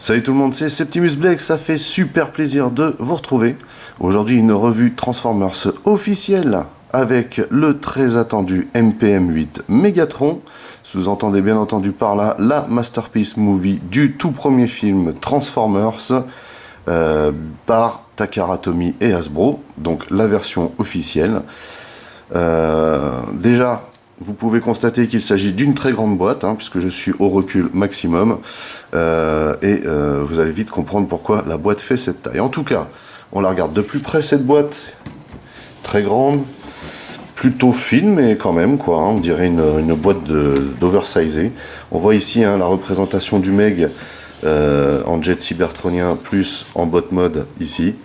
Salut tout le monde, c'est Septimus Blake, ça fait super plaisir de vous retrouver. Aujourd'hui une revue Transformers officielle avec le très attendu MPM8 Megatron. Sous-entendez bien entendu par là la masterpiece movie du tout premier film Transformers par Takara Tomy et Hasbro, donc la version officielle. Déjà, vous pouvez constater qu'il s'agit d'une très grande boîte, puisque je suis au recul maximum, vous allez vite comprendre pourquoi la boîte fait cette taille. En tout cas, on la regarde de plus près cette boîte, très grande, plutôt fine, mais quand même, quoi, on dirait une boîte d'oversizé. On voit ici la représentation du Meg en jet cybertronien, plus en bot mode ici.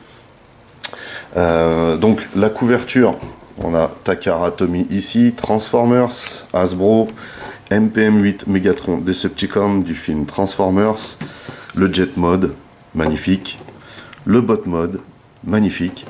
Donc la couverture, on a Takara Tomy ici, Transformers, Hasbro, MPM8 Megatron, Decepticon du film Transformers, le Jet Mode, magnifique, le Bot Mode, magnifique.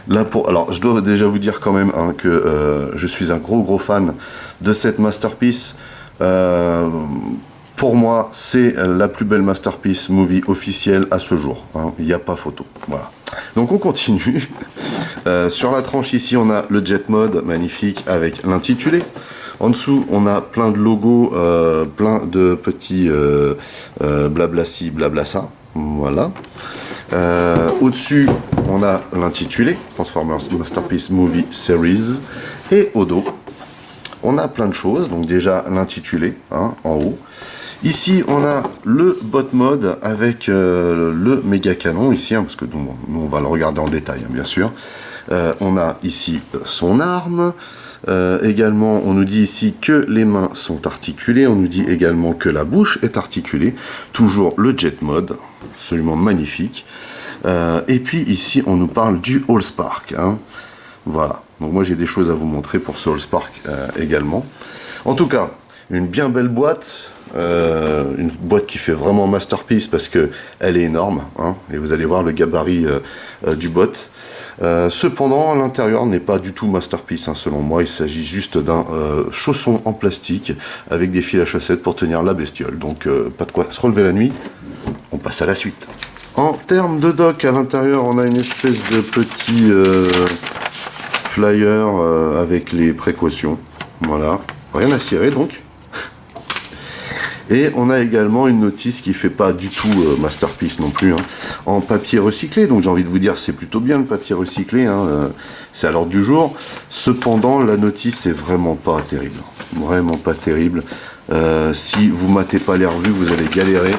Là alors je dois déjà vous dire quand même que je suis un gros fan de cette masterpiece. Pour moi, c'est la plus belle masterpiece movie officielle à ce jour. Il n'y a pas photo. Voilà. Donc on continue. Sur la tranche ici, on a le Jet Mode, magnifique, avec l'intitulé. En dessous, on a plein de logos, plein de petits blabla ci, blabla ça. Voilà. Au-dessus, on a l'intitulé, Transformers Masterpiece Movie Series. Et au dos, on a plein de choses. Donc déjà, l'intitulé, en haut. Ici, on a le bot mode avec le méga canon ici, parce que nous, on va le regarder en détail, bien sûr. On a ici son arme. Également, on nous dit ici que les mains sont articulées. On nous dit également que la bouche est articulée. Toujours le jet mode, absolument magnifique. Et puis ici, on nous parle du Allspark. Voilà. Donc moi, j'ai des choses à vous montrer pour ce Allspark également. En tout cas, une bien belle boîte. Une boîte qui fait vraiment masterpiece parce que elle est énorme, et vous allez voir le gabarit du bot. Cependant, l'intérieur n'est pas du tout masterpiece, selon moi. Il s'agit juste d'un chausson en plastique avec des fils à chaussettes pour tenir la bestiole. Donc pas de quoi se relever la nuit. On passe à la suite. En termes de dock, à l'intérieur, on a une espèce de petit flyer avec les précautions. Voilà, rien à cirer donc. Et on a également une notice qui fait pas du tout masterpiece non plus, en papier recyclé. Donc j'ai envie de vous dire, c'est plutôt bien le papier recyclé, c'est à l'ordre du jour. Cependant, la notice est vraiment pas terrible. Vraiment pas terrible. Si vous matez pas les revues, vous allez galérer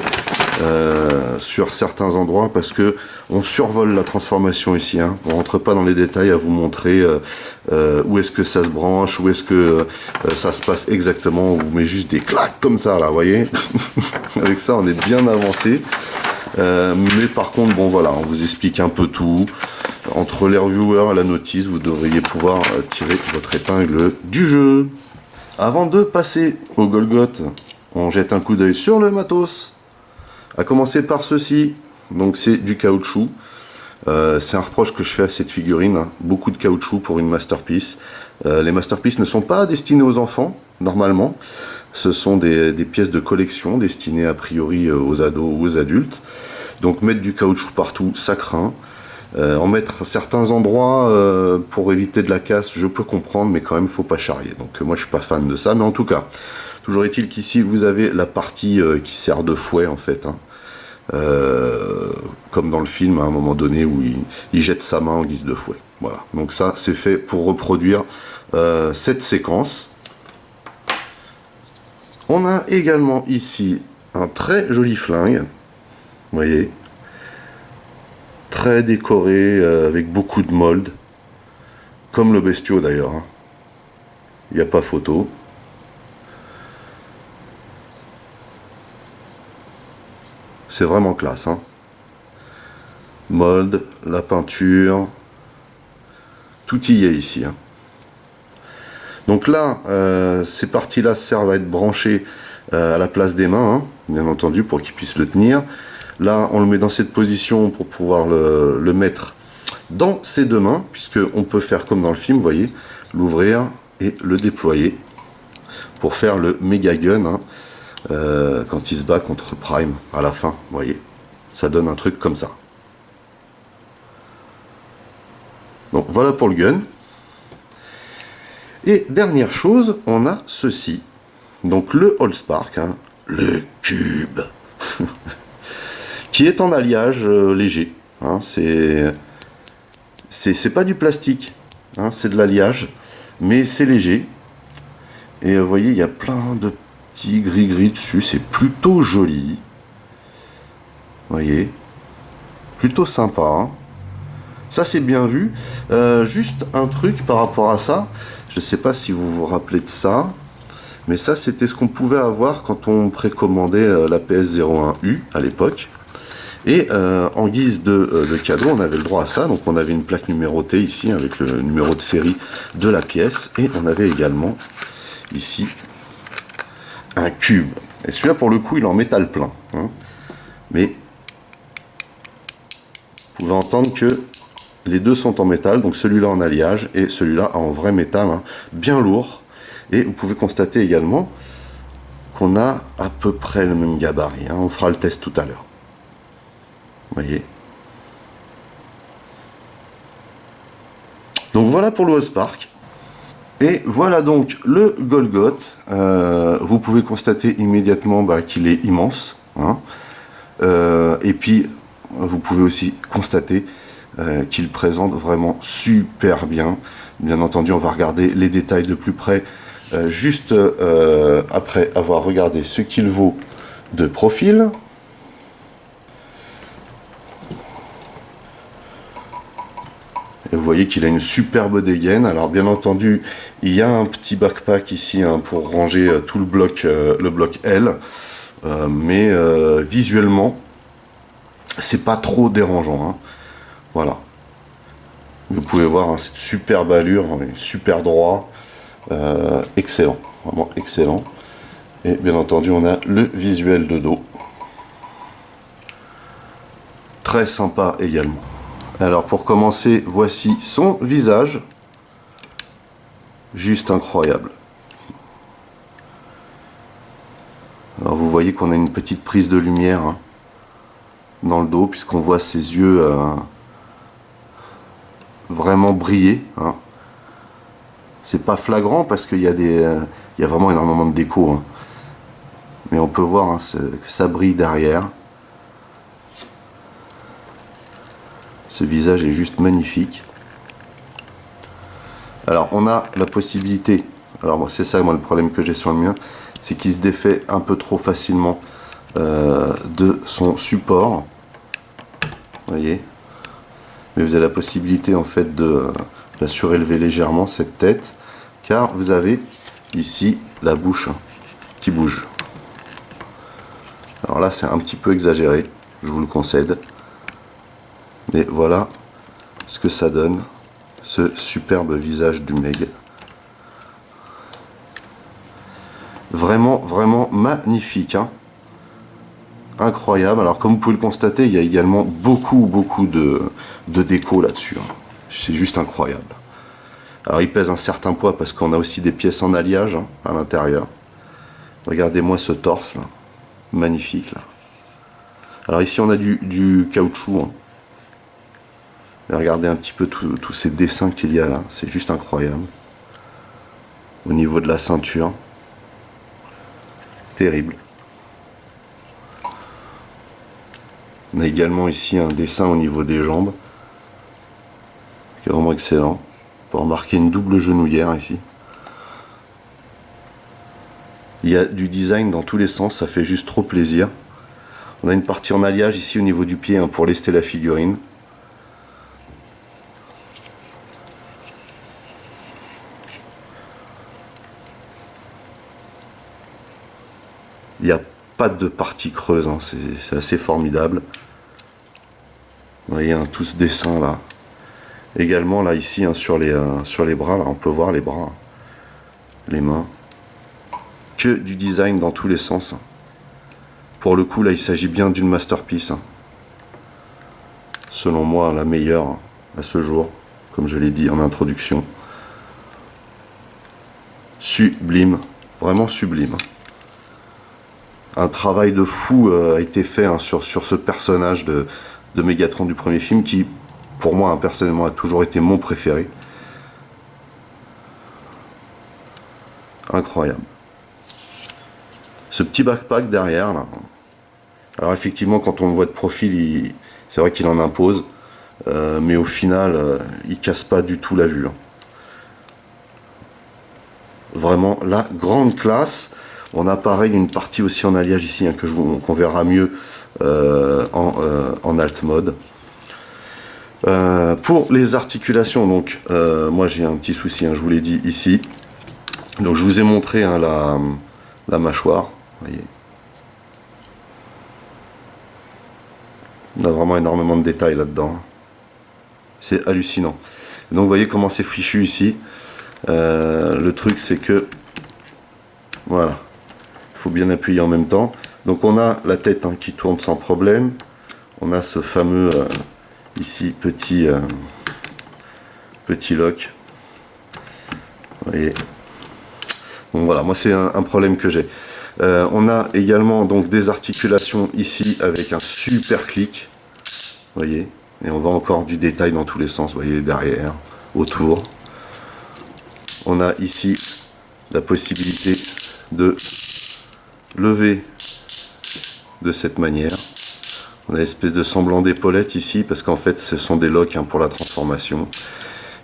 sur certains endroits parce que on survole la transformation ici. On rentre pas dans les détails à vous montrer où est-ce que ça se branche, où est-ce que ça se passe exactement. On vous met juste des claques comme ça là, vous voyez. Avec ça, on est bien avancé. Mais par contre, bon voilà, on vous explique un peu tout. Entre les reviewers et la notice, vous devriez pouvoir tirer votre épingle du jeu. Avant de passer au Golgoth, on jette un coup d'œil sur le matos. À commencer par ceci, donc c'est du caoutchouc. C'est un reproche que je fais à cette figurine, beaucoup de caoutchouc pour une masterpiece. Les masterpieces ne sont pas destinées aux enfants, normalement. Ce sont des pièces de collection destinées a priori aux ados ou aux adultes. Donc mettre du caoutchouc partout, ça craint. En mettre à certains endroits pour éviter de la casse, je peux comprendre, mais quand même, il ne faut pas charrier. Donc moi, je ne suis pas fan de ça, mais en tout cas, toujours est-il qu'ici, vous avez la partie qui sert de fouet, en fait. Comme dans le film, à un moment donné, où il jette sa main en guise de fouet. Voilà. Donc ça, c'est fait pour reproduire cette séquence. On a également ici un très joli flingue. Vous voyez, très décoré, avec beaucoup de mold, comme le bestiau d'ailleurs. Il n'y a pas photo. C'est vraiment classe. Mold, la peinture, tout y est ici. Donc là, ces parties-là servent à être branchées à la place des mains, bien entendu, pour qu'ils puissent le tenir. Là, on le met dans cette position pour pouvoir le mettre dans ses deux mains, puisqu'on peut faire comme dans le film, vous voyez, l'ouvrir et le déployer pour faire le méga gun. quand il se bat contre Prime à la fin, vous voyez. Ça donne un truc comme ça. Donc voilà pour le gun. Et dernière chose, on a ceci. Donc le Allspark, hein, le cube, qui est en alliage léger. Hein, c'est pas du plastique, hein, c'est de l'alliage, mais c'est léger. Et vous voyez, il y a plein de petits gris-gris dessus, c'est plutôt joli. Vous voyez, plutôt sympa. Hein. Ça c'est bien vu. Juste un truc par rapport à ça, je sais pas si vous vous rappelez de ça, mais ça c'était ce qu'on pouvait avoir quand on précommandait la PS01U à l'époque. Et en guise de cadeau, on avait le droit à ça. Donc on avait une plaque numérotée ici avec le numéro de série de la pièce. Et on avait également ici un cube. Et celui-là pour le coup il est en métal plein. Hein. Mais vous pouvez entendre que les deux sont en métal. Donc celui-là en alliage et celui-là en vrai métal. Hein, bien lourd. Et vous pouvez constater également qu'on a à peu près le même gabarit. Hein. On fera le test tout à l'heure. Vous voyez. Donc voilà pour le Allspark. Et voilà donc le Golgoth. Vous pouvez constater immédiatement qu'il est immense. Hein. Et puis vous pouvez aussi constater qu'il présente vraiment super bien. Bien entendu, on va regarder les détails de plus près juste après avoir regardé ce qu'il vaut de profil. Et vous voyez qu'il a une superbe dégaine. Alors bien entendu, il y a un petit backpack ici hein, pour ranger tout le bloc L. Mais visuellement, c'est pas trop dérangeant. Hein. Voilà. Vous pouvez voir hein, cette superbe allure, super droit. Excellent. Vraiment excellent. Et bien entendu, on a le visuel de dos. Très sympa également. Alors pour commencer, voici son visage. Juste incroyable. Alors vous voyez qu'on a une petite prise de lumière hein, dans le dos, puisqu'on voit ses yeux vraiment briller. Hein. C'est pas flagrant parce qu'il y a il y a vraiment énormément de déco. Hein. Mais on peut voir hein, que ça brille derrière. Ce visage est juste magnifique. Alors on a la possibilité, alors moi c'est ça moi le problème que j'ai sur le mien, c'est qu'il se défait un peu trop facilement de son support. Vous voyez. Mais vous avez la possibilité en fait de la surélever légèrement cette tête, car vous avez ici la bouche qui bouge. Alors là c'est un petit peu exagéré, je vous le concède. Mais voilà ce que ça donne, ce superbe visage du Meg. Vraiment, vraiment magnifique. Hein. Incroyable. Alors comme vous pouvez le constater, il y a également beaucoup de déco là-dessus. Hein. C'est juste incroyable. Alors il pèse un certain poids parce qu'on a aussi des pièces en alliage hein, à l'intérieur. Regardez-moi ce torse là. Magnifique là. Alors ici on a du caoutchouc. Hein. Regardez un petit peu tous ces dessins qu'il y a là, c'est juste incroyable. Au niveau de la ceinture, terrible. On a également ici un dessin au niveau des jambes, qui est vraiment excellent. On peut remarquer une double genouillère ici. Il y a du design dans tous les sens, ça fait juste trop plaisir. On a une partie en alliage ici au niveau du pied hein, pour lester la figurine. Il n'y a pas de partie creuse, hein. C'est assez formidable. Vous voyez hein, tout ce dessin là. Également là ici hein, sur les bras, là, on peut voir les bras, les mains. Que du design dans tous les sens. Pour le coup là il s'agit bien d'une masterpiece. Hein. Selon moi la meilleure hein, à ce jour, comme je l'ai dit en introduction. Sublime, vraiment sublime. un travail de fou a été fait hein, sur ce personnage de Megatron du premier film qui, pour moi, hein, personnellement, a toujours été mon préféré. Incroyable. Ce petit backpack derrière, là. Alors effectivement, quand on le voit de profil, c'est vrai qu'il en impose. Mais au final, il casse pas du tout la vue. Hein. Vraiment, la grande classe. On a pareil une partie aussi en alliage ici, hein, qu'on verra mieux en alt mode. Pour les articulations, donc, moi j'ai un petit souci, hein, je vous l'ai dit ici. Donc je vous ai montré hein, la mâchoire. Voyez. On a vraiment énormément de détails là-dedans. C'est hallucinant. Donc vous voyez comment c'est fichu ici. Le truc c'est que voilà, il faut bien appuyer en même temps. Donc on a la tête hein, qui tourne sans problème. On a ce fameux ici petit lock. Vous voyez. Donc voilà, moi c'est un problème que j'ai. On a également donc des articulations ici avec un super clic. Vous voyez. Et on voit encore du détail dans tous les sens. Vous voyez, derrière, autour. On a ici la possibilité de lever de cette manière. On a une espèce de semblant d'épaulette ici, parce qu'en fait, ce sont des locks hein, pour la transformation.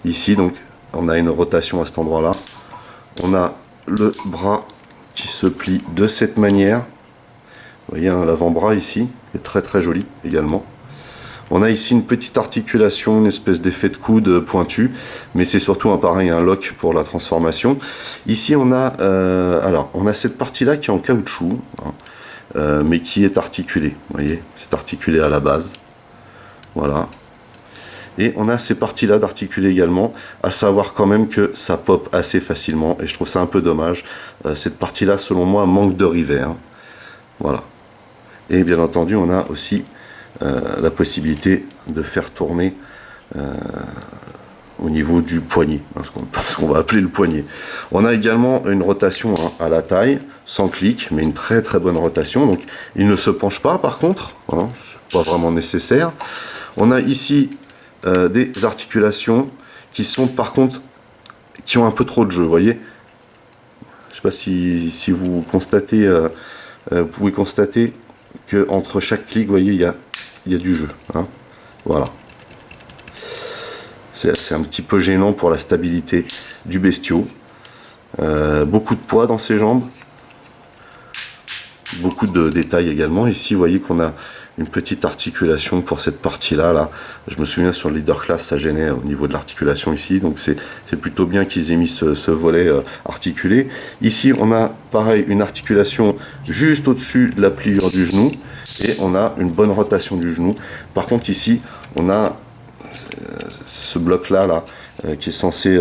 Ici, donc, on a une rotation à cet endroit-là. On a le bras qui se plie de cette manière. Vous voyez, hein, l'avant-bras ici est très très joli également. On a ici une petite articulation, une espèce d'effet de coude pointu, mais c'est surtout un pareil, un lock pour la transformation. Ici on a, alors on a cette partie-là qui est en caoutchouc, hein, mais qui est articulée. Vous voyez, c'est articulé à la base. Voilà. Et on a ces parties-là d'articuler également, à savoir quand même que ça pop assez facilement, et je trouve ça un peu dommage. Cette partie-là, selon moi, manque de rivet. Hein. Voilà. Et bien entendu, on a aussi la possibilité de faire tourner au niveau du poignet, hein, ce qu'on va appeler le poignet. On a également une rotation hein, à la taille, sans clic, mais une très très bonne rotation. Donc il ne se penche pas par contre, hein, c'est pas vraiment nécessaire. On a ici des articulations qui sont par contre, qui ont un peu trop de jeu, vous voyez. Je sais pas si vous constatez, vous pouvez constater que entre chaque clic, vous voyez, il y a du jeu. Hein. Voilà. C'est un petit peu gênant pour la stabilité du bestiau. Beaucoup de poids dans ses jambes. Beaucoup de détails également. Ici, vous voyez qu'on a une petite articulation pour cette partie-là. Là. Je me souviens sur le leader class, ça gênait au niveau de l'articulation ici. Donc c'est plutôt bien qu'ils aient mis ce volet articulé. Ici, on a pareil une articulation juste au-dessus de la pliure du genou. Et on a une bonne rotation du genou. Par contre, ici, on a ce bloc-là qui est censé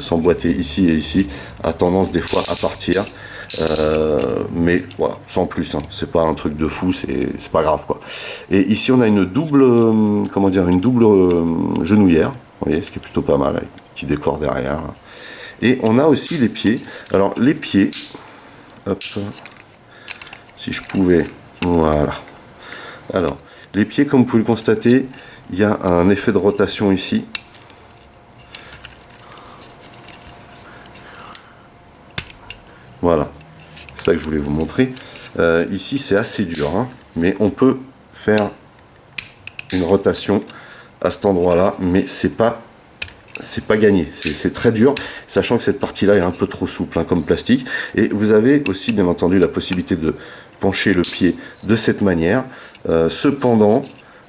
s'emboîter ici et ici, a tendance des fois à partir. Mais voilà, sans plus, hein. C'est pas un truc de fou, c'est pas grave quoi. Et ici on a une double, comment dire, une double genouillère, vous voyez, ce qui est plutôt pas mal, avec un petit décor derrière. Et on a aussi les pieds. Alors les pieds, hop, si je pouvais, voilà. Alors les pieds, comme vous pouvez le constater, il y a un effet de rotation ici. Voilà. C'est ça que je voulais vous montrer. Ici c'est assez dur, hein, mais on peut faire une rotation à cet endroit là, mais c'est pas gagné, c'est très dur, sachant que cette partie là est un peu trop souple hein, comme plastique. Et vous avez aussi bien entendu la possibilité de pencher le pied de cette manière. Cependant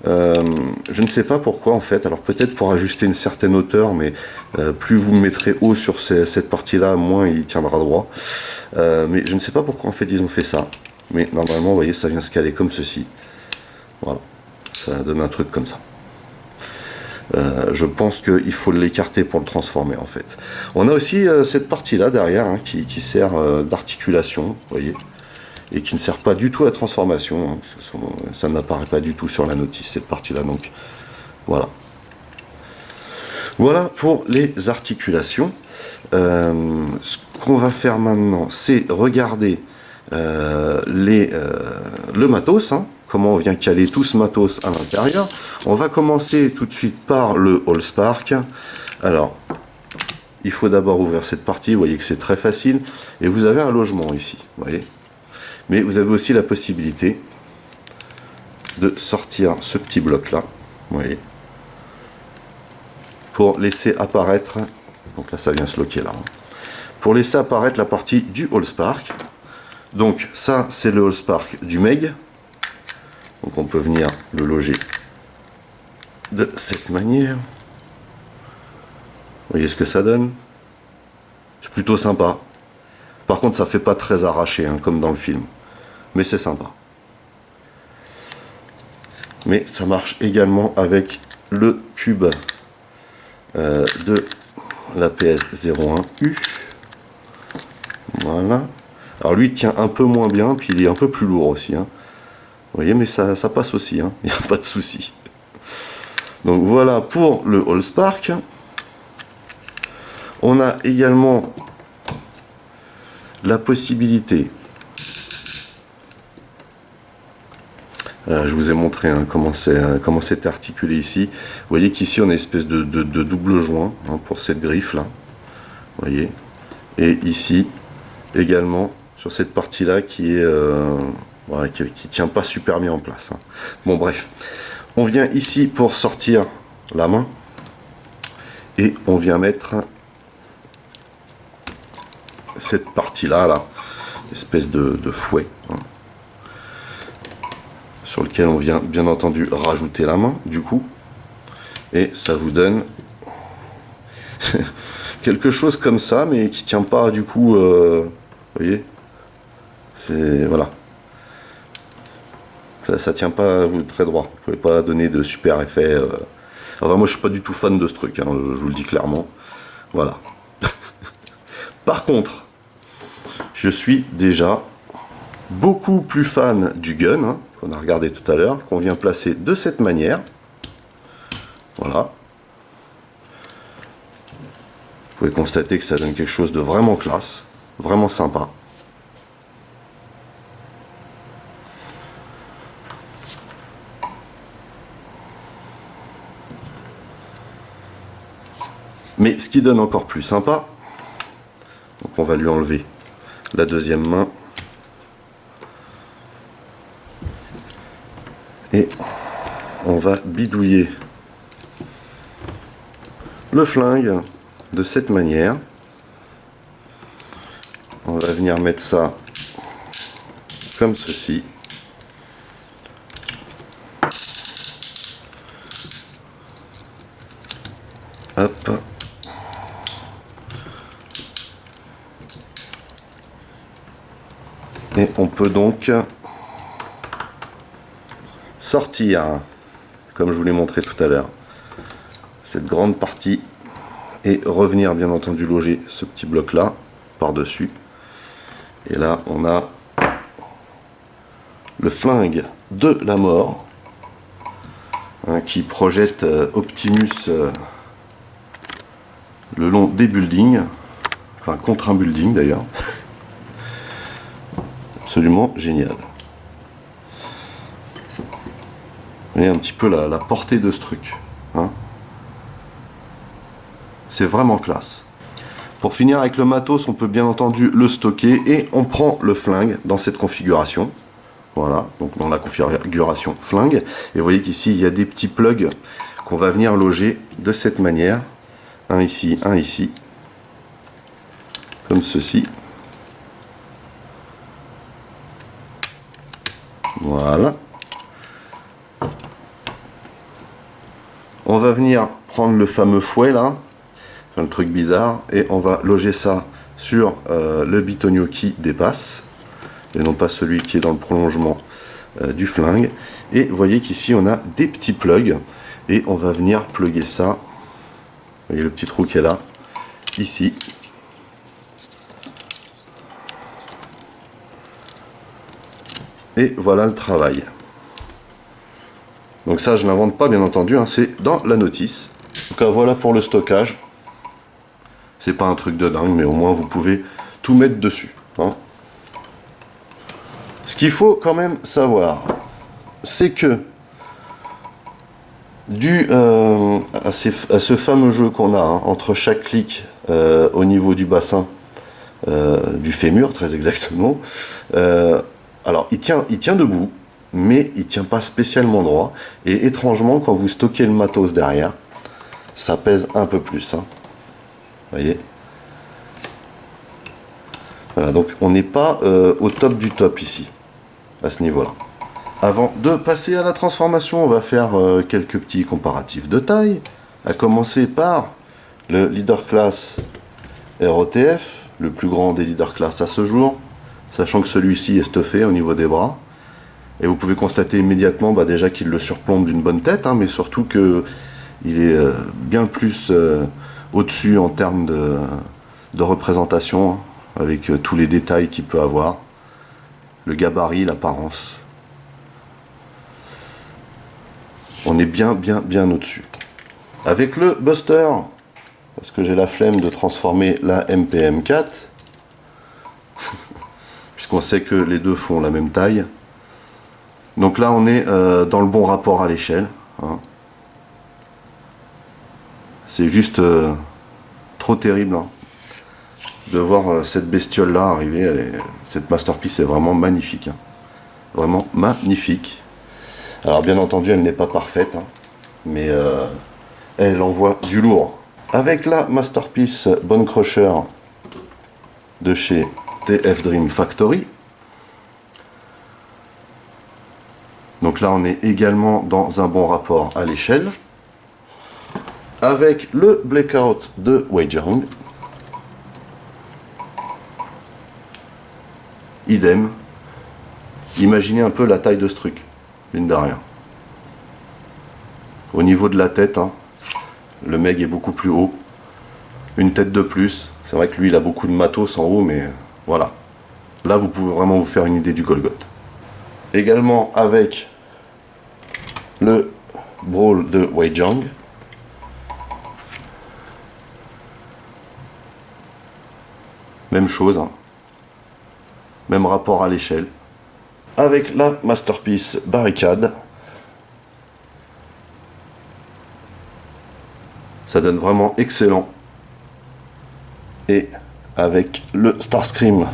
je ne sais pas pourquoi en fait, alors peut-être pour ajuster une certaine hauteur, mais plus vous me mettrez haut sur cette partie là, moins il tiendra droit. Mais je ne sais pas pourquoi en fait ils ont fait ça, mais normalement vous voyez ça vient se caler comme ceci. Voilà, ça donne un truc comme ça. Je pense qu'il faut l'écarter pour le transformer en fait. On a aussi cette partie là derrière hein, qui sert d'articulation, vous voyez, et qui ne sert pas du tout à la transformation, hein, ça n'apparaît pas du tout sur la notice cette partie là, donc voilà. Voilà pour les articulations. Ce qu'on va faire maintenant, c'est regarder le matos, hein, comment on vient caler tout ce matos à l'intérieur. On va commencer tout de suite par le Allspark. Alors, il faut d'abord ouvrir cette partie, vous voyez que c'est très facile, et vous avez un logement ici, vous voyez. Mais vous avez aussi la possibilité de sortir ce petit bloc là, vous voyez, pour laisser apparaître, donc là ça vient se loquer là, hein, pour laisser apparaître la partie du Allspark. Donc ça c'est le Allspark du Meg, donc on peut venir le loger de cette manière. Vous voyez ce que ça donne, c'est plutôt sympa. Par contre ça fait pas très arraché hein, comme dans le film, mais c'est sympa. Mais ça marche également avec le cube de la PS01U. Voilà. Alors lui il tient un peu moins bien, puis il est un peu plus lourd aussi. Hein. Vous voyez, mais ça passe aussi, hein. Il n'y a pas de souci. Donc voilà pour le Allspark. On a également la possibilité, je vous ai montré hein, comment c'est articulé ici. Vous voyez qu'ici on a une espèce de double joint hein, pour cette griffe là. Vous voyez. Et ici également sur cette partie là qui est voilà, qui tient pas super bien en place. Hein. Bon bref, on vient ici pour sortir la main et on vient mettre cette partie là, espèce de fouet hein, sur lequel on vient bien entendu rajouter la main du coup, et ça vous donne quelque chose comme ça mais qui tient pas du coup, vous voyez, c'est voilà, ça tient pas très droit, vous pouvez pas donner de super effet. Enfin moi je suis pas du tout fan de ce truc hein, je vous le dis clairement, voilà. Par contre je suis déjà beaucoup plus fan du gun hein, qu'on a regardé tout à l'heure, qu'on vient placer de cette manière. Voilà. Vous pouvez constater que ça donne quelque chose de vraiment classe, vraiment sympa. Mais ce qui donne encore plus sympa, donc on va lui enlever la deuxième main. Et on va bidouiller le flingue de cette manière. On va venir mettre ça comme ceci. Hop. Et on peut donc sortir, comme je vous l'ai montré tout à l'heure, cette grande partie et revenir bien entendu loger ce petit bloc là par dessus. Et là on a le flingue de la mort hein, qui projette Optimus le long des buildings, enfin contre un building d'ailleurs. Absolument génial. Vous voyez un petit peu la portée de ce truc. Hein. C'est vraiment classe. Pour finir avec le matos, on peut bien entendu le stocker et on prend le flingue dans cette configuration. Voilà, donc dans la configuration flingue. Et vous voyez qu'ici, il y a des petits plugs qu'on va venir loger de cette manière. Un ici, comme ceci. Voilà. On va venir prendre le fameux fouet là, enfin, le truc bizarre, et on va loger ça sur le bitonio qui dépasse, et non pas celui qui est dans le prolongement du flingue. Et vous voyez qu'ici on a des petits plugs, et on va venir plugger ça. Vous voyez le petit trou qui est là, ici. Et voilà le travail. Donc ça je n'invente pas bien entendu, hein, c'est dans la notice. En tout cas voilà pour le stockage. C'est pas un truc de dingue mais au moins vous pouvez tout mettre dessus. Hein. Ce qu'il faut quand même savoir, c'est que dû à ce fameux jeu qu'on a entre chaque clic au niveau du bassin, du fémur très exactement, alors il tient debout, mais il tient pas spécialement droit, et étrangement quand vous stockez le matos derrière, ça pèse un peu plus. Vous voyez, voilà, donc on n'est pas au top du top ici, à ce niveau-là. Avant de passer à la transformation, on va faire quelques petits comparatifs de taille, à commencer par le Leader Class ROTF, le plus grand des Leader Class à ce jour, sachant que celui-ci est stuffé au niveau des bras. Et vous pouvez constater immédiatement déjà qu'il le surplombe d'une bonne tête, mais surtout qu'il est bien plus au-dessus en termes de représentation, avec tous les détails qu'il peut avoir, le gabarit, l'apparence. On est bien au-dessus. Avec le Buster, parce que j'ai la flemme de transformer la MPM4, puisqu'on sait que les deux font la même taille. Donc là on est dans le bon rapport à l'échelle. C'est juste trop terrible de voir cette bestiole là arriver. Cette masterpiece est vraiment magnifique. Vraiment magnifique. Alors bien entendu elle n'est pas parfaite, mais elle envoie du lourd. Avec la masterpiece Bone Crusher de chez TF Dream Factory. Donc là on est également dans un bon rapport à l'échelle. Avec le Blackout de Weijiang. Idem. Imaginez un peu la taille de ce truc, mine de rien. Au niveau de la tête, le Meg est beaucoup plus haut. Une tête de plus. C'est vrai que lui il a beaucoup de matos en haut, mais voilà. Là vous pouvez vraiment vous faire une idée du Golgoth. Également avec le Brawl de Weijiang. Même chose, même rapport à l'échelle. Avec la masterpiece Barricade. Ça donne vraiment excellent. Et avec le Starscream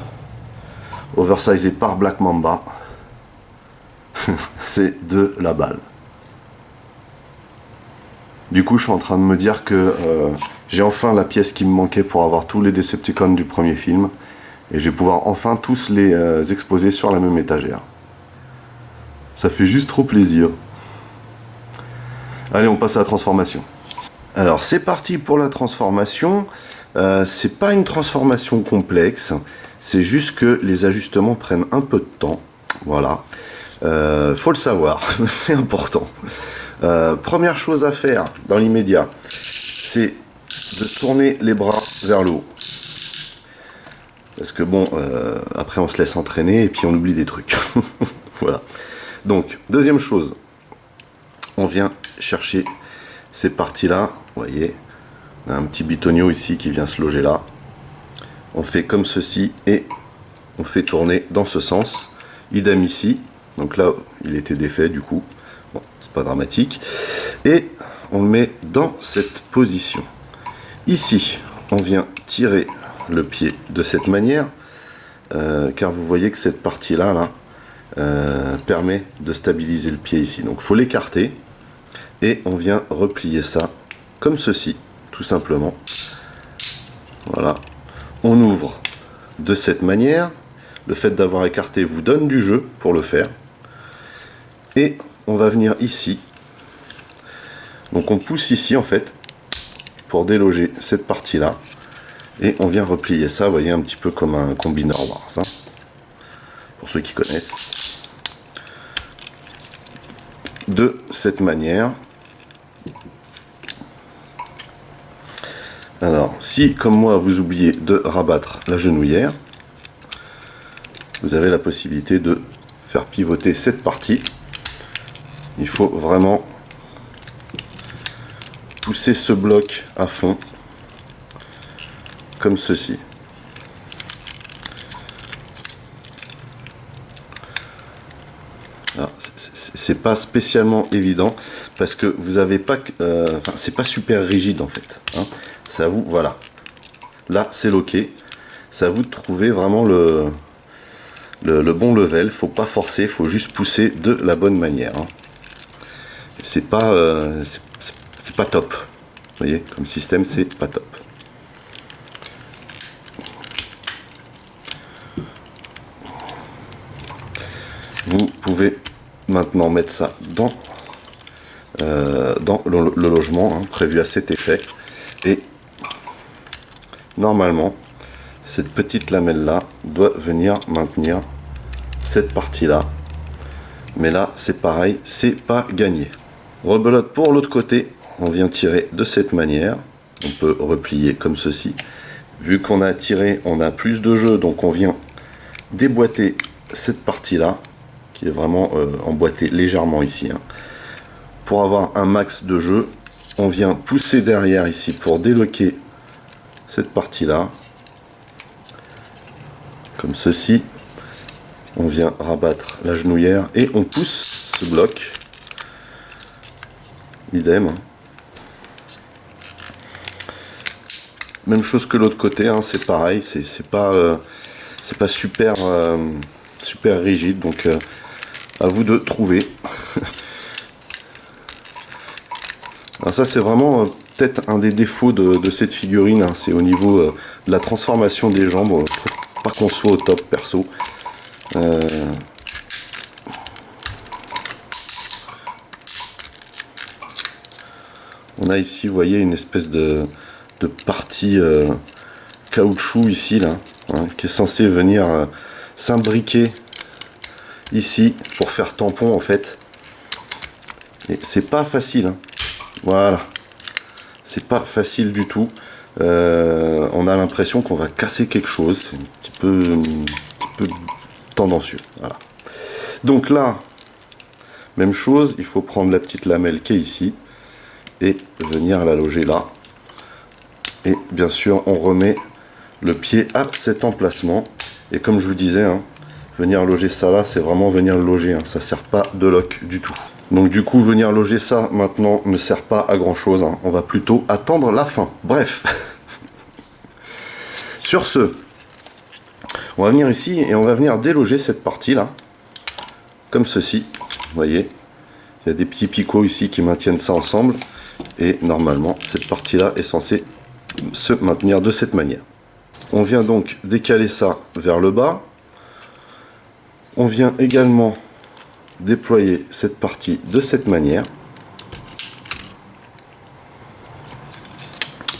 oversizé par Black Mamba, c'est de la balle. Du coup, je suis en train de me dire que j'ai enfin la pièce qui me manquait pour avoir tous les Decepticons du premier film. Et je vais pouvoir enfin tous les exposer sur la même étagère. Ça fait juste trop plaisir. Allez, on passe à la transformation. Alors, c'est parti pour la transformation. C'est pas une transformation complexe. C'est juste que les ajustements prennent un peu de temps. Voilà. Faut le savoir. C'est important. Première chose à faire dans l'immédiat, c'est de tourner les bras vers le haut. Parce que bon, après on se laisse entraîner et puis on oublie des trucs. Voilà. Donc, deuxième chose, on vient chercher ces parties-là. Vous voyez, on a un petit bitonio ici qui vient se loger là. On fait comme ceci et on fait tourner dans ce sens. Idem ici. Donc là, il était défait du coup. Bon, c'est pas dramatique. Et on le met dans cette position. Ici, on vient tirer le pied de cette manière, car vous voyez que cette partie-là permet de stabiliser le pied ici. Donc il faut l'écarter et on vient replier ça comme ceci, tout simplement. Voilà. On ouvre de cette manière. Le fait d'avoir écarté vous donne du jeu pour le faire. Et on va venir ici. Donc on pousse ici en fait pour déloger cette partie-là. Et on vient replier ça, vous voyez, un petit peu comme un combi Nord Wars, pour ceux qui connaissent. De cette manière. Alors, si, comme moi, vous oubliez de rabattre la genouillère, vous avez la possibilité de faire pivoter cette partie. Il faut vraiment pousser ce bloc à fond, comme ceci. c'est pas spécialement évident parce que vous avez pas, enfin, c'est pas super rigide en fait. Hein. C'est à vous, voilà. Là, c'est loqué. C'est à vous de trouver vraiment le bon level. Faut pas forcer, faut juste pousser de la bonne manière. Hein. C'est pas, c'est pas top. Vous voyez, comme système, c'est pas top. Vous pouvez maintenant mettre ça dans le logement, hein, prévu à cet effet. Et normalement, cette petite lamelle là doit venir maintenir cette partie là. Mais là, c'est pareil, c'est pas gagné. Rebelote pour l'autre côté. On vient tirer de cette manière. On peut replier comme ceci. Vu qu'on a tiré, on a plus de jeu, donc on vient déboîter cette partie là, qui est vraiment emboîtée légèrement ici. Hein. Pour avoir un max de jeu, on vient pousser derrière ici pour déloquer cette partie là. Comme ceci. On vient rabattre la genouillère et on pousse ce bloc. Idem. Même chose que l'autre côté, hein, c'est pareil, c'est pas super super rigide, donc à vous de trouver. Alors ça c'est vraiment peut-être un des défauts de cette figurine, hein, c'est au niveau de la transformation des jambes, faut pas qu'on soit au top perso. On a ici, vous voyez, une espèce de partie caoutchouc ici, là, hein, qui est censé venir s'imbriquer ici pour faire tampon en fait. Et c'est pas facile. Hein. Voilà. C'est pas facile du tout. On a l'impression qu'on va casser quelque chose. C'est un petit peu tendancieux. Voilà. Donc là, même chose, il faut prendre la petite lamelle qui est ici et venir la loger là. Et bien sûr, on remet le pied à cet emplacement. Et comme je vous disais, hein, venir loger ça là, c'est vraiment venir le loger. Hein, ça sert pas de lock du tout. Donc du coup, venir loger ça maintenant ne sert pas à grand chose. Hein. On va plutôt attendre la fin. Bref. Sur ce, on va venir ici et on va venir déloger cette partie là. Comme ceci. Vous voyez, il y a des petits picots ici qui maintiennent ça ensemble. Et normalement, cette partie là est censée se maintenir de cette manière. On vient donc décaler ça vers le bas. On vient également déployer cette partie de cette manière.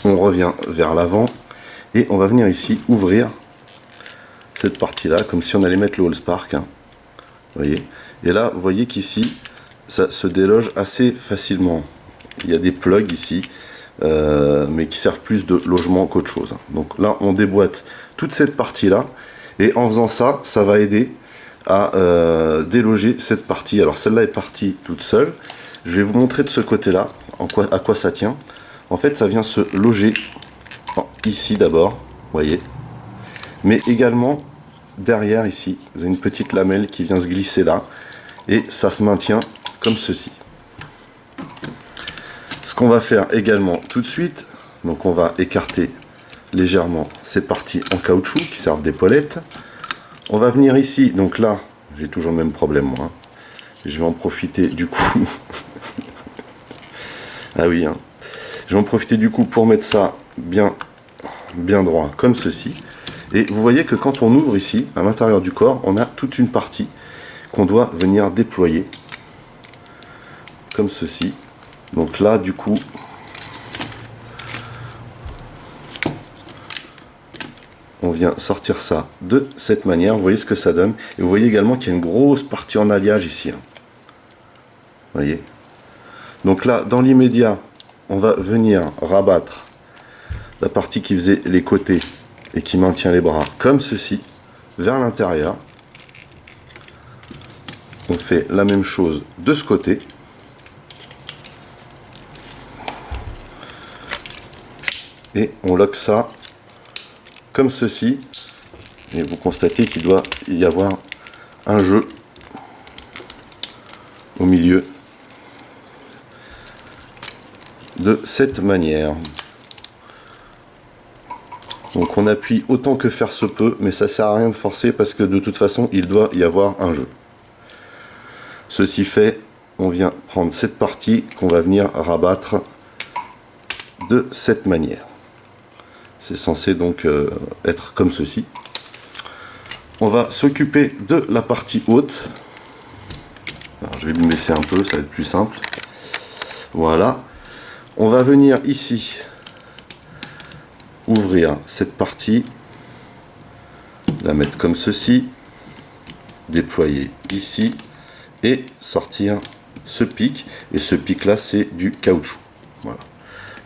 On revient vers l'avant et on va venir ici ouvrir cette partie là comme si on allait mettre le Allspark. Hein. Vous voyez. Et là, vous voyez qu'ici, ça se déloge assez facilement. Il y a des plugs ici. Mais qui servent plus de logement qu'autre chose. Donc là, on déboîte toute cette partie-là, et en faisant ça, ça va aider à déloger cette partie. Alors celle-là est partie toute seule. Je vais vous montrer de ce côté-là à quoi ça tient. En fait, ça vient se loger ici d'abord, vous voyez, mais également derrière ici. Vous avez une petite lamelle qui vient se glisser là, et ça se maintient comme ceci. Ce qu'on va faire également tout de suite, donc on va écarter légèrement ces parties en caoutchouc qui servent d'épaulettes. On va venir ici, donc là, j'ai toujours le même problème moi. Hein. Je vais en profiter du coup. Ah oui, hein. Je vais en profiter du coup pour mettre ça bien droit comme ceci. Et vous voyez que quand on ouvre ici, à l'intérieur du corps, on a toute une partie qu'on doit venir déployer comme ceci. Donc là, du coup, on vient sortir ça de cette manière. Vous voyez ce que ça donne. Et vous voyez également qu'il y a une grosse partie en alliage ici. Hein. Vous voyez. Donc là, dans l'immédiat, on va venir rabattre la partie qui faisait les côtés et qui maintient les bras comme ceci, vers l'intérieur. On fait la même chose de ce côté. Et on lock ça comme ceci. Et vous constatez qu'il doit y avoir un jeu au milieu de cette manière. Donc on appuie autant que faire se peut, mais ça sert à rien de forcer parce que de toute façon il doit y avoir un jeu. Ceci fait, on vient prendre cette partie qu'on va venir rabattre de cette manière. C'est censé donc être comme ceci. On va s'occuper de la partie haute. Alors, je vais me baisser un peu, ça va être plus simple. Voilà. On va venir ici ouvrir cette partie, la mettre comme ceci, déployer ici et sortir ce pic. Et ce pic là, c'est du caoutchouc. Voilà.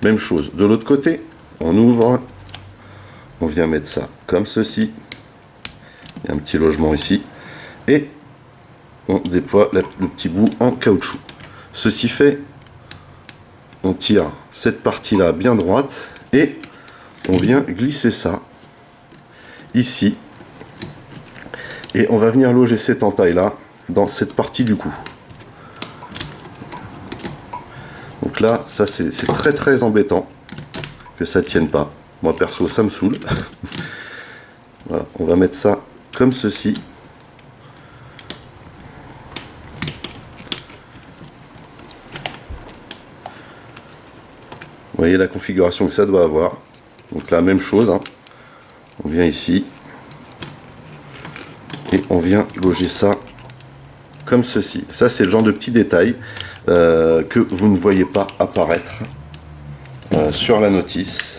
Même chose de l'autre côté. On ouvre, on vient mettre ça comme ceci. Il y a un petit logement ici et on déploie le petit bout en caoutchouc. Ceci fait, on tire cette partie là bien droite et on vient glisser ça ici et on va venir loger cette entaille là dans cette partie du cou. Donc là, ça c'est très embêtant que ça tienne pas. Moi perso, ça me saoule. Voilà, on va mettre ça comme ceci. Vous voyez la configuration que ça doit avoir. Donc la même chose, hein. On vient ici et on vient loger ça comme ceci. Ça c'est le genre de petits détails que vous ne voyez pas apparaître sur la notice.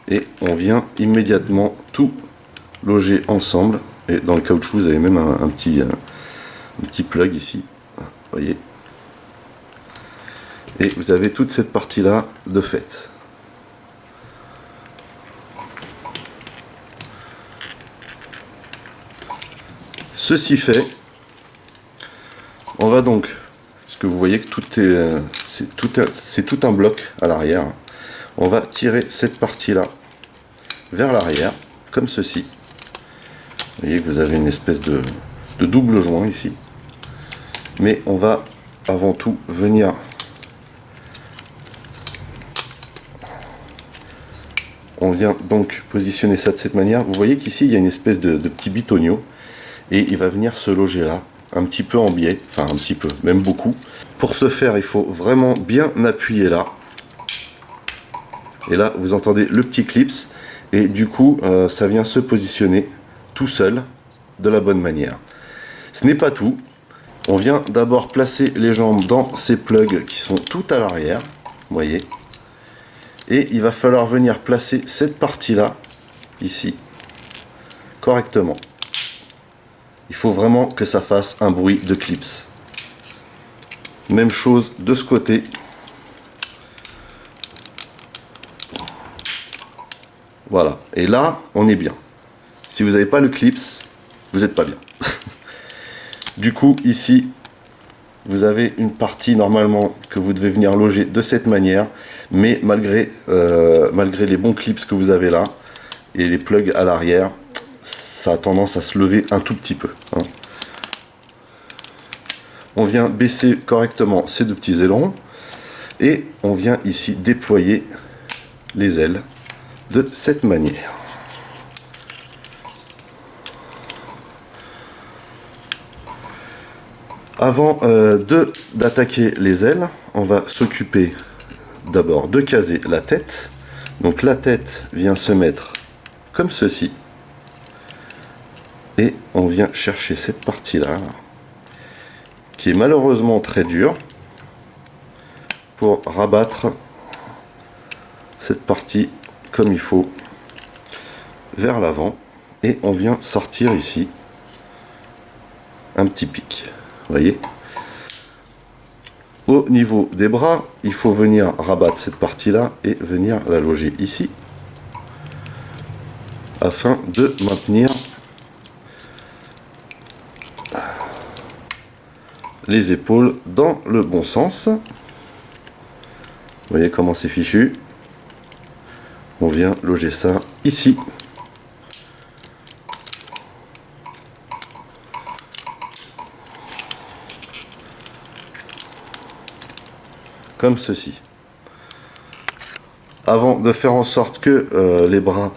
Et on vient immédiatement tout loger ensemble. Et dans le caoutchouc, vous avez même un petit plug ici. Vous voyez. Et vous avez toute cette partie là de fait. Ceci fait, on va donc, parce que vous voyez que tout est, c'est tout un bloc à l'arrière. On va tirer cette partie là vers l'arrière, comme ceci. Vous voyez que vous avez une espèce de double joint ici. Mais on va avant tout venir on vient donc positionner ça de cette manière. Vous voyez qu'ici il y a une espèce de petit bitonio et il va venir se loger là, un petit peu en biais, enfin un petit peu, même beaucoup. Pour ce faire, il faut vraiment bien appuyer là. Et là, vous entendez le petit clips et du coup, ça vient se positionner tout seul de la bonne manière. Ce n'est pas tout. On vient d'abord placer les jambes dans ces plugs qui sont tout à l'arrière, vous voyez. Et il va falloir venir placer cette partie-là, ici, correctement. Il faut vraiment que ça fasse un bruit de clips. Même chose de ce côté. Voilà. Et là, on est bien. Si vous n'avez pas le clips, vous n'êtes pas bien. Du coup, ici, vous avez une partie normalement que vous devez venir loger de cette manière, mais malgré les bons clips que vous avez là et les plugs à l'arrière, ça a tendance à se lever un tout petit peu, hein. On vient baisser correctement ces deux petits ailerons et on vient ici déployer les ailes de cette manière. Avant d'attaquer les ailes, on va s'occuper d'abord de caser la tête. Donc la tête vient se mettre comme ceci. Et on vient chercher cette partie-là, qui est malheureusement très dure, pour rabattre cette partie comme il faut vers l'avant. Et on vient sortir ici un petit pic. Vous voyez, au niveau des bras, il faut venir rabattre cette partie là et venir la loger ici afin de maintenir les épaules dans le bon sens. Vous voyez comment c'est fichu. On vient loger ça ici. comme ceci. Avant de faire en sorte que les bras,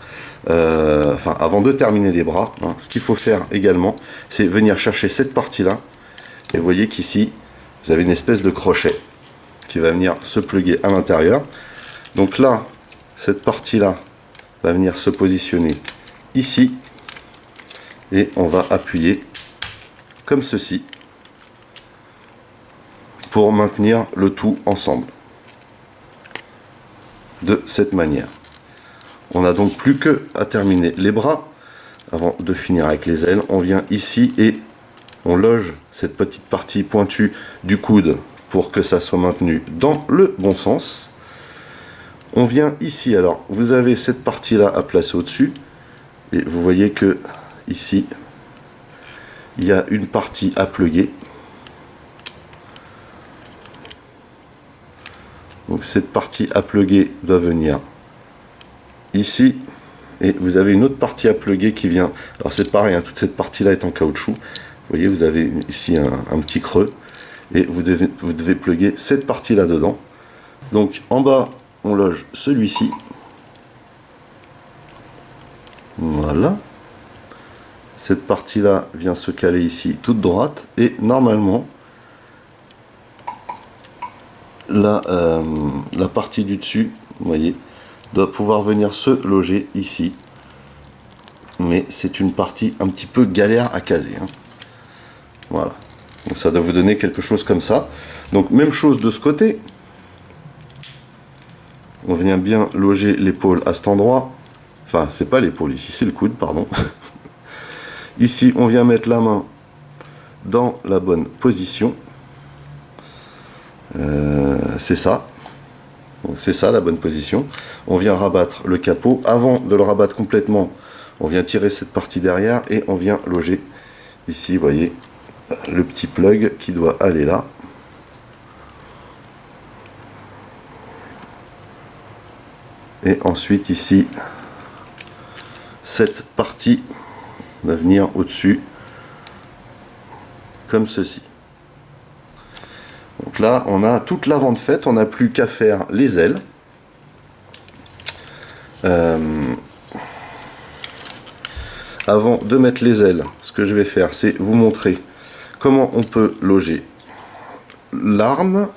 avant de terminer les bras, hein, ce qu'il faut faire également, c'est venir chercher cette partie-là. Et vous voyez qu'ici, vous avez une espèce de crochet qui va venir se plugger à l'intérieur. Donc là, cette partie-là va venir se positionner ici. Et on va appuyer comme ceci pour maintenir le tout ensemble. De cette manière. On n'a donc plus que à terminer les bras. Avant de finir avec les ailes, on vient ici et on loge cette petite partie pointue du coude pour que ça soit maintenu dans le bon sens. On vient ici, alors vous avez cette partie là à placer au-dessus et vous voyez que ici il y a une partie à plugger. Donc cette partie à plugger doit venir ici et vous avez une autre partie à plugger qui vient, alors c'est pareil, hein, toute cette partie là est en caoutchouc, vous voyez vous avez ici un petit creux et vous devez plugger cette partie là dedans. Donc en bas on loge celui-ci, voilà, cette partie là vient se caler ici toute droite et normalement la partie du dessus, vous voyez, doit pouvoir venir se loger ici. Mais c'est une partie un petit peu galère à caser. Hein. Voilà. Donc ça doit vous donner quelque chose comme ça. Donc même chose de ce côté. On vient bien loger l'épaule à cet endroit. Enfin, c'est pas l'épaule ici, c'est le coude, pardon. Ici, on vient mettre la main dans la bonne position. C'est ça. C'est ça la bonne position. On vient rabattre le capot. Avant de le rabattre complètement, on vient tirer cette partie derrière et on vient loger ici, vous voyez, le petit plug qui doit aller là. Et ensuite ici, cette partie va venir au-dessus, comme ceci. Donc là, on a toute l'avant de faite, on n'a plus qu'à faire les ailes. Avant de mettre les ailes, ce que je vais faire, c'est vous montrer comment on peut loger l'arme.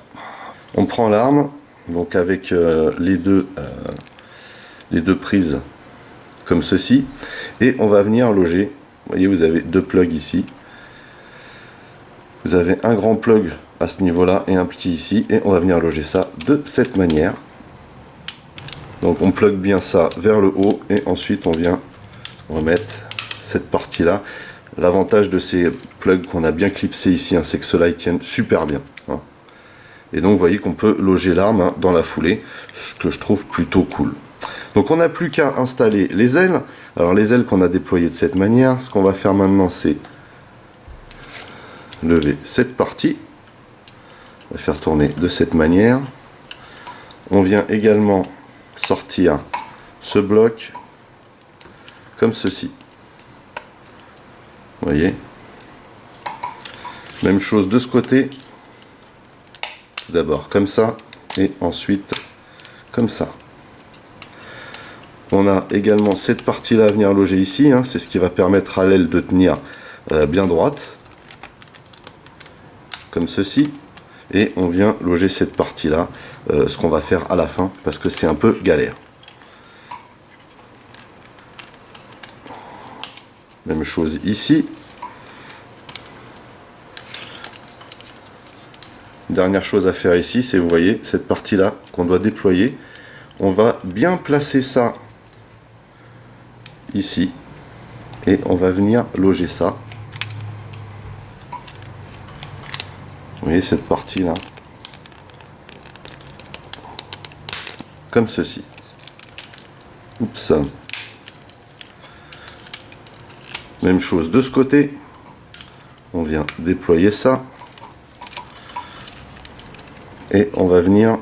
On prend l'arme, donc avec les deux prises comme ceci, et on va venir loger. Vous voyez, vous avez deux plugs ici. Vous avez un grand plug à ce niveau-là et un petit ici, et on va venir loger ça de cette manière. Donc on plug bien ça vers le haut, et ensuite on vient remettre cette partie-là. L'avantage de ces plugs qu'on a bien clipsés ici, hein, c'est que ceux-là ils tiennent super bien. Hein. Et donc vous voyez qu'on peut loger l'arme hein, dans la foulée, ce que je trouve plutôt cool. Donc on n'a plus qu'à installer les ailes. Alors les ailes qu'on a déployées de cette manière, ce qu'on va faire maintenant c'est lever cette partie, on va faire tourner de cette manière. On vient également sortir ce bloc comme ceci. Vous voyez, même chose de ce côté, d'abord comme ça et ensuite comme ça. On a également cette partie là à venir loger ici, hein, c'est ce qui va permettre à l'aile de tenir bien droite, comme ceci, et on vient loger cette partie là, ce qu'on va faire à la fin parce que c'est un peu galère. Même chose ici. Dernière chose à faire ici, c'est vous voyez cette partie là qu'on doit déployer. On va bien placer ça ici et on va venir loger ça. Vous voyez cette partie là, comme ceci. Oups. Même chose de ce côté, on vient déployer ça et on va venir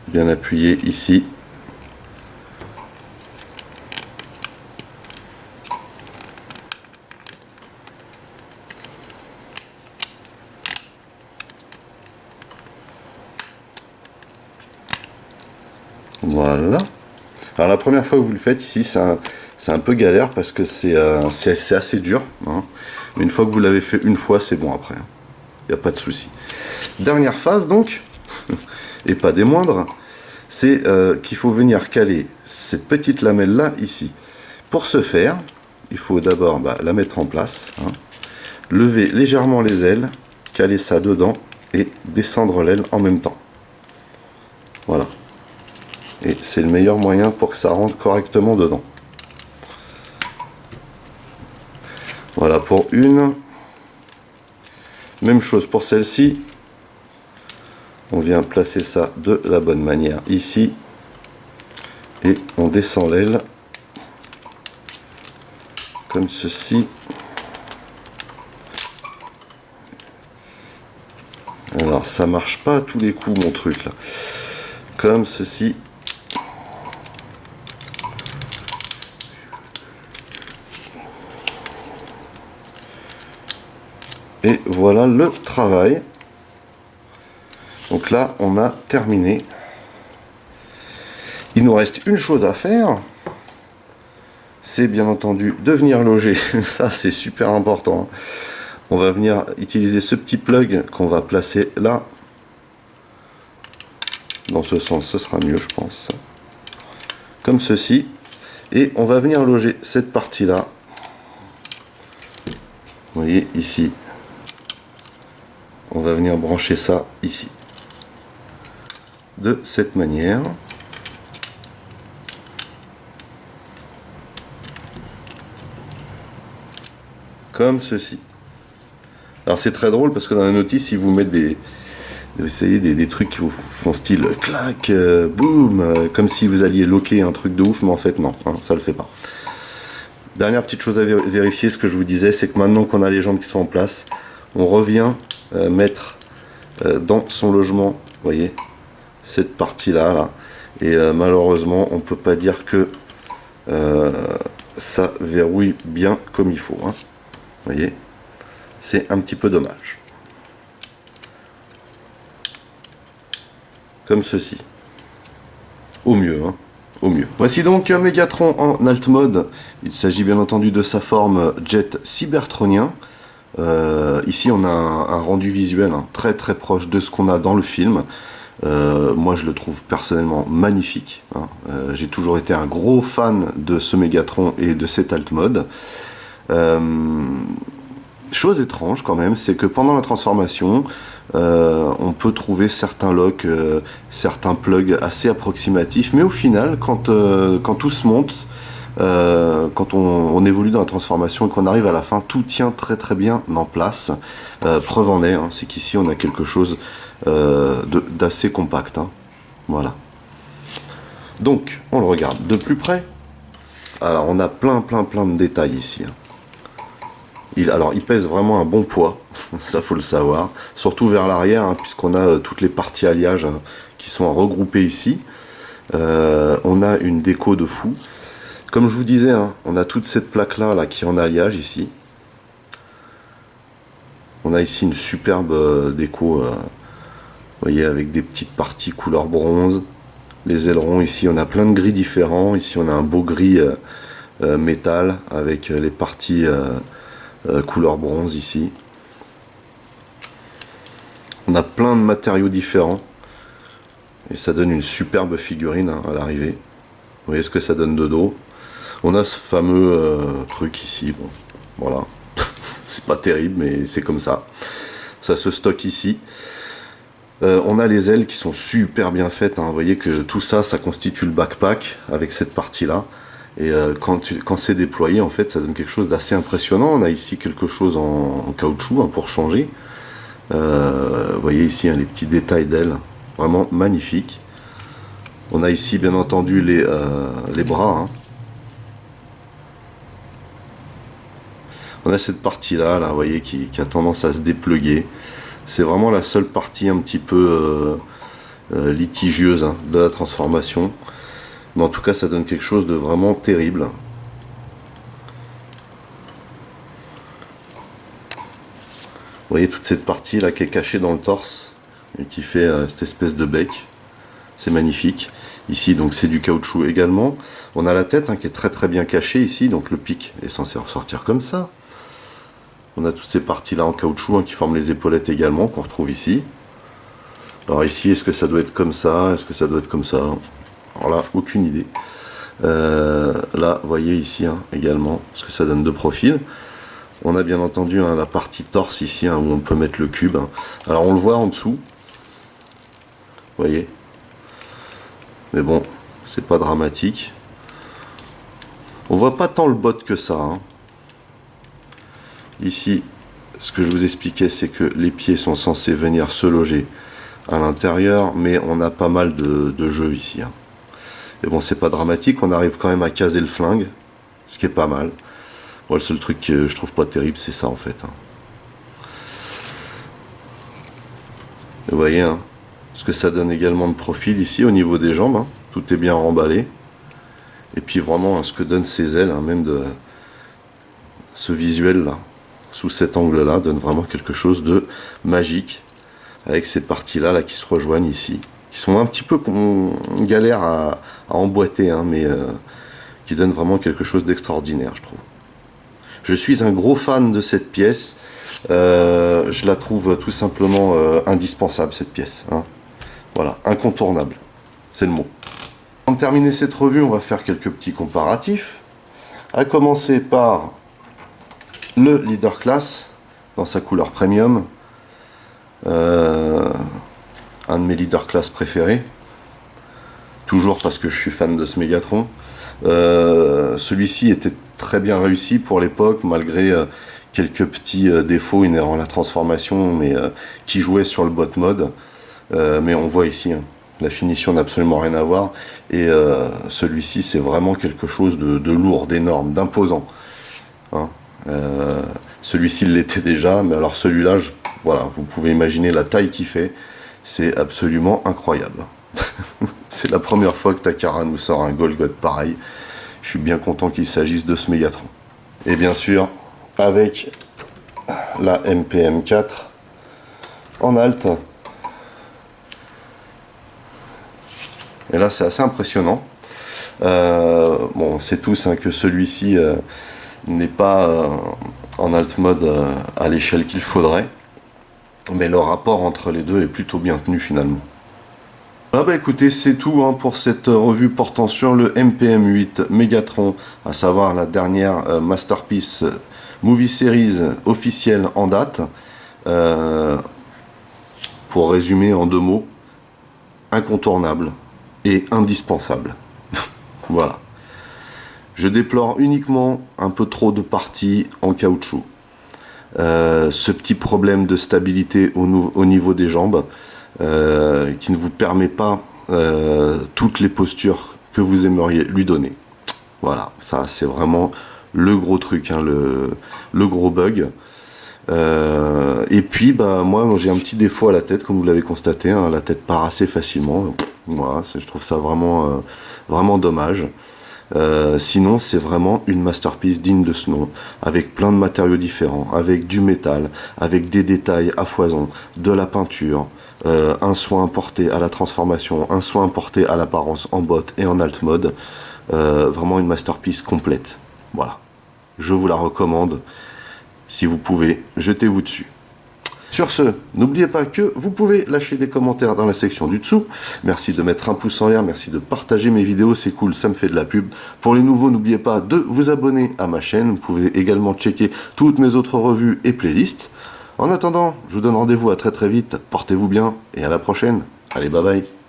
bien appuyer ici. Voilà. Alors la première fois que vous le faites ici, c'est un peu galère parce que c'est assez dur. Hein. Mais une fois que vous l'avez fait une fois, c'est bon après. Il n'y a pas de souci. Dernière phase donc, et pas des moindres, c'est qu'il faut venir caler cette petite lamelle là ici. Pour ce faire, il faut d'abord la mettre en place, hein, lever légèrement les ailes, caler ça dedans et descendre l'aile en même temps. Voilà. Et c'est le meilleur moyen pour que ça rentre correctement dedans. Voilà pour une. Même chose pour celle-ci. On vient placer ça de la bonne manière ici. Et on descend l'aile. Comme ceci. Alors ça marche pas à tous les coups mon truc là. Comme ceci. Et voilà le travail. Donc là, on a terminé. Il nous reste une chose à faire. C'est bien entendu de venir loger. Ça, c'est super important. On va venir utiliser ce petit plug qu'on va placer là. Dans ce sens, ce sera mieux, je pense. Comme ceci. Et on va venir loger cette partie-là. Vous voyez, ici. On va venir brancher ça ici. De cette manière. Comme ceci. Alors c'est très drôle parce que dans la notice, ils vous mettent des trucs qui vous font style clac, boum, comme si vous alliez loquer un truc de ouf, mais en fait non, hein, ça le fait pas. Dernière petite chose à vérifier, ce que je vous disais, c'est que maintenant qu'on a les jambes qui sont en place, on revient mettre dans son logement, vous voyez, cette partie là, et malheureusement on peut pas dire que ça verrouille bien comme il faut, hein. Vous voyez, c'est un petit peu dommage. Comme ceci, au mieux, hein, au mieux. Voici donc un Megatron en alt mode. Il s'agit bien entendu de sa forme jet cybertronien. Ici on a un rendu visuel très très proche de ce qu'on a dans le film. Moi je le trouve personnellement magnifique, hein. J'ai toujours été un gros fan de ce Megatron et de cet alt mode. Chose étrange quand même, c'est que pendant la transformation, on peut trouver certains locks, certains plugs assez approximatifs, mais au final, quand tout se monte, quand on évolue dans la transformation et qu'on arrive à la fin, tout tient très très bien en place. Preuve en est, hein, c'est qu'ici on a quelque chose d'assez compact, hein. Voilà. Donc, on le regarde de plus près. Alors, on a plein de détails ici, hein. Alors, il pèse vraiment un bon poids, ça faut le savoir, surtout vers l'arrière, hein, puisqu'on a toutes les parties alliage qui sont regroupées ici. On a une déco de fou. Comme je vous disais, hein, on a toute cette plaque là qui est en alliage ici. On a ici une superbe déco, vous voyez, avec des petites parties couleur bronze. Les ailerons ici, on a plein de gris différents. Ici, on a un beau gris métal avec les parties couleur bronze ici. On a plein de matériaux différents et ça donne une superbe figurine, hein, à l'arrivée. Vous voyez ce que ça donne de dos. On a ce fameux truc ici, bon, voilà. C'est pas terrible mais c'est comme ça. Ça se stocke ici. On a les ailes qui sont super bien faites, hein. Vous voyez que tout ça, ça constitue le backpack avec cette partie là. Et quand c'est déployé, en fait, ça donne quelque chose d'assez impressionnant. On a ici quelque chose en caoutchouc, hein, pour changer. Vous voyez ici, hein, les petits détails d'ailes, vraiment magnifiques. On a ici, bien entendu, les bras, hein. On a cette partie-là, vous voyez, qui a tendance à se dépluguer. C'est vraiment la seule partie un petit peu litigieuse, hein, de la transformation. Mais en tout cas, ça donne quelque chose de vraiment terrible. Vous voyez toute cette partie là qui est cachée dans le torse et qui fait cette espèce de bec. C'est magnifique. Ici, donc c'est du caoutchouc également. On a la tête hein, qui est très bien cachée ici, donc le pic est censé ressortir comme ça. On a toutes ces parties-là en caoutchouc hein, qui forment les épaulettes également, qu'on retrouve ici. Alors ici, est-ce que ça doit être comme ça? Est-ce que ça doit être comme ça? Alors là, aucune idée. Là, vous voyez ici hein, également ce que ça donne de profil. On a bien entendu hein, la partie torse ici hein, où on peut mettre le cube. Hein. Alors on le voit en dessous. Vous voyez? Mais bon, c'est pas dramatique. On voit pas tant le bot que ça. Hein. Ici, ce que je vous expliquais, c'est que les pieds sont censés venir se loger à l'intérieur, mais on a pas mal de jeux ici. Hein. Et bon, c'est pas dramatique, on arrive quand même à caser le flingue, ce qui est pas mal. Bon, le seul truc que je trouve pas terrible, c'est ça en fait. Hein. Vous voyez, hein, ce que ça donne également de profil ici au niveau des jambes. Hein. Tout est bien remballé. Et puis vraiment, hein, ce que donnent ces ailes, hein, même de ce visuel là, sous cet angle là, donne vraiment quelque chose de magique. Avec ces parties là, qui se rejoignent ici. Qui sont un petit peu galère à emboîter, hein, mais qui donnent vraiment quelque chose d'extraordinaire, je trouve. Je suis un gros fan de cette pièce. Je la trouve tout simplement indispensable, cette pièce. Hein. Voilà, incontournable. C'est le mot. Avant de terminer cette revue, on va faire quelques petits comparatifs. À commencer par le Leader Class, dans sa couleur premium. Un de mes Leader Class préférés. Toujours parce que je suis fan de ce Mégatron. Celui-ci était très bien réussi pour l'époque, malgré quelques petits défauts inhérents à la transformation, mais qui jouaient sur le bot mode. Mais on voit ici, hein, la finition n'a absolument rien à voir. Et celui-ci, c'est vraiment quelque chose de lourd, d'énorme, d'imposant. Hein. Celui-ci l'était déjà, mais alors celui-là, voilà, vous pouvez imaginer la taille qu'il fait. C'est absolument incroyable. C'est la première fois que Takara nous sort un Golgoth pareil. Je suis bien content qu'il s'agisse de ce Mégatron. Et bien sûr, avec la MPM4 en alt. Et là, c'est assez impressionnant. Bon, on sait tous hein, que celui-ci n'est pas en alt mode à l'échelle qu'il faudrait. Mais le rapport entre les deux est plutôt bien tenu finalement. Ah bah écoutez, c'est tout hein, pour cette revue portant sur le MPM8 Mégatron, à savoir la dernière Masterpiece Movie Series officielle en date. Pour résumer en 2 mots, incontournable et indispensable. Voilà. Je déplore uniquement un peu trop de parties en caoutchouc. Ce petit problème de stabilité au niveau des jambes qui ne vous permet pas toutes les postures que vous aimeriez lui donner. Voilà, ça c'est vraiment le gros truc, hein, le gros bug. Et puis bah moi j'ai un petit défaut à la tête, comme vous l'avez constaté, hein, la tête part assez facilement. Voilà, je trouve ça vraiment, vraiment dommage. Sinon c'est vraiment une masterpiece digne de ce nom, avec plein de matériaux différents, avec du métal, avec des détails à foison, de la peinture, un soin porté à la transformation, un soin porté à l'apparence en bot et en alt mode. Vraiment une masterpiece complète. Voilà, je vous la recommande. Si vous pouvez, jetez-vous dessus. Sur ce, n'oubliez pas que vous pouvez lâcher des commentaires dans la section du dessous. Merci de mettre un pouce en l'air, merci de partager mes vidéos, c'est cool, ça me fait de la pub. Pour les nouveaux, n'oubliez pas de vous abonner à ma chaîne. Vous pouvez également checker toutes mes autres revues et playlists. En attendant, je vous donne rendez-vous à très vite, portez-vous bien et à la prochaine. Allez, bye bye.